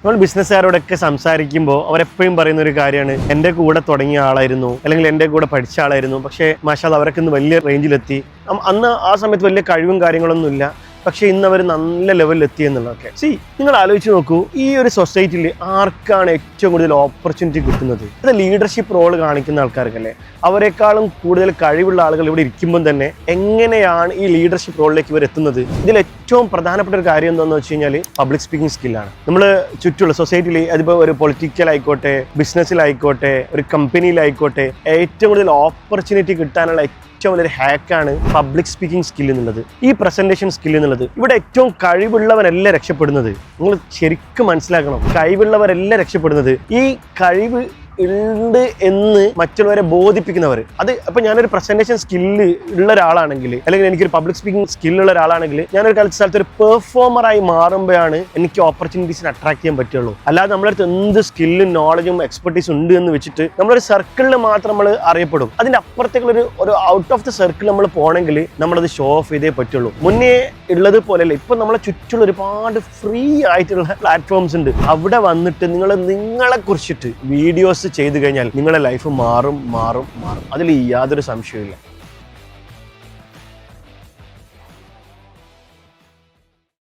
നമ്മൾ ബിസിനസ്സുകാരോടൊക്കെ സംസാരിക്കുമ്പോൾ അവരെപ്പോഴും പറയുന്ന ഒരു കാര്യമാണ്, എൻ്റെ കൂടെ തുടങ്ങിയ ആളായിരുന്നു, അല്ലെങ്കിൽ എൻ്റെ കൂടെ പഠിച്ച ആളായിരുന്നു, പക്ഷേ മാഷാഅല്ലാഹ് അവരൊക്കെ ഇന്ന് വലിയ റേഞ്ചിലെത്തി. അന്ന് ആ സമയത്ത് വലിയ കഴിവും കാര്യങ്ങളൊന്നുമില്ല, പക്ഷേ ഇന്ന് അവർ നല്ല ലെവലിൽ എത്തി എന്നുള്ളതൊക്കെ. നിങ്ങൾ ആലോചിച്ച് നോക്കൂ, ഈ ഒരു സൊസൈറ്റിയിൽ ആർക്കാണ് ഏറ്റവും കൂടുതൽ ഓപ്പർച്യൂണിറ്റി കിട്ടുന്നത്? അത് ലീഡർഷിപ്പ് റോൾ കാണിക്കുന്ന ആൾക്കാർക്കല്ലേ. അവരെക്കാളും കൂടുതൽ കഴിവുള്ള ആളുകൾ ഇവിടെ ഇരിക്കുമ്പോൾ തന്നെ എങ്ങനെയാണ് ഈ ലീഡർഷിപ്പ് റോളിലേക്ക് ഇവർ എത്തുന്നത്? ഇതിൽ ഏറ്റവും പ്രധാനപ്പെട്ട ഒരു കാര്യം എന്താണെന്ന് വെച്ച് കഴിഞ്ഞാൽ പബ്ലിക് സ്പീക്കിംഗ് സ്കില്ലാണ്. നമ്മൾ ചുറ്റുള്ള സൊസൈറ്റിയിൽ, അതിപ്പോൾ ഒരു പൊളിറ്റിക്കൽ ആയിക്കോട്ടെ, ബിസിനസ്സിലായിക്കോട്ടെ, ഒരു കമ്പനിയിലായിക്കോട്ടെ, ഏറ്റവും കൂടുതൽ ഓപ്പർച്യൂണിറ്റി കിട്ടാനുള്ള ഏറ്റവും വലിയൊരു ഹാക്കാണ് പബ്ലിക് സ്പീക്കിംഗ് സ്കിൽ എന്നുള്ളത്, ഈ പ്രസന്റേഷൻ സ്കിൽ എന്നുള്ളത്. ഇവിടെ ഏറ്റവും കഴിവുള്ളവരല്ല രക്ഷപ്പെടുന്നത്. നിങ്ങൾ ശരിക്കും മനസ്സിലാക്കണം, കഴിവുള്ളവരല്ല രക്ഷപ്പെടുന്നത്. ഈ കഴിവ് ഉണ്ട് എന്ന് മറ്റുള്ളവരെ ബോധിപ്പിക്കുന്നവർ. അത് ഇപ്പൊ ഞാനൊരു പ്രസന്റേഷൻ സ്കില്ല് ഉള്ള ഒരാളാണെങ്കിൽ, അല്ലെങ്കിൽ എനിക്കൊരു പബ്ലിക് സ്പീക്കിംഗ് സ്കില്ലുള്ള ഒരാളാണെങ്കിൽ, ഞാനൊരു സ്ഥലത്ത് ഒരു പെർഫോമറായി മാറുമ്പോഴാണ് എനിക്ക് ഓപ്പർച്യൂണിറ്റീസിനെ അട്രാക്ട് ചെയ്യാൻ പറ്റുള്ളൂ. അല്ലാതെ നമ്മളടുത്ത് എന്ത് സ്കില്ലും നോളജും എക്സ്പെർട്ടീസും ഉണ്ട് എന്ന് വെച്ചിട്ട് നമ്മളൊരു സർക്കിളിൽ മാത്രം നമ്മൾ അറിയപ്പെടും. അതിന്റെ അപ്പുറത്തേക്കുള്ള ഒരു ഔട്ട് ഓഫ് ദ സർക്കിൾ നമ്മൾ പോകണമെങ്കിൽ നമ്മളത് ഷോ ഓഫ് ചെയ്തേ പറ്റുള്ളൂ. മുന്നേ ഉള്ളത് പോലെയല്ല, ഇപ്പൊ നമ്മളെ ചുറ്റുള്ള ഒരുപാട് ഫ്രീ ആയിട്ടുള്ള പ്ലാറ്റ്ഫോംസ് ഉണ്ട്. അവിടെ വന്നിട്ട് നിങ്ങളെ കുറിച്ചിട്ട് വീഡിയോസ് ചെയ്തു കഴിഞ്ഞാൽ നിങ്ങളുടെ ലൈഫ് മാറും. അതിൽ യാതൊരു സംശയമില്ല.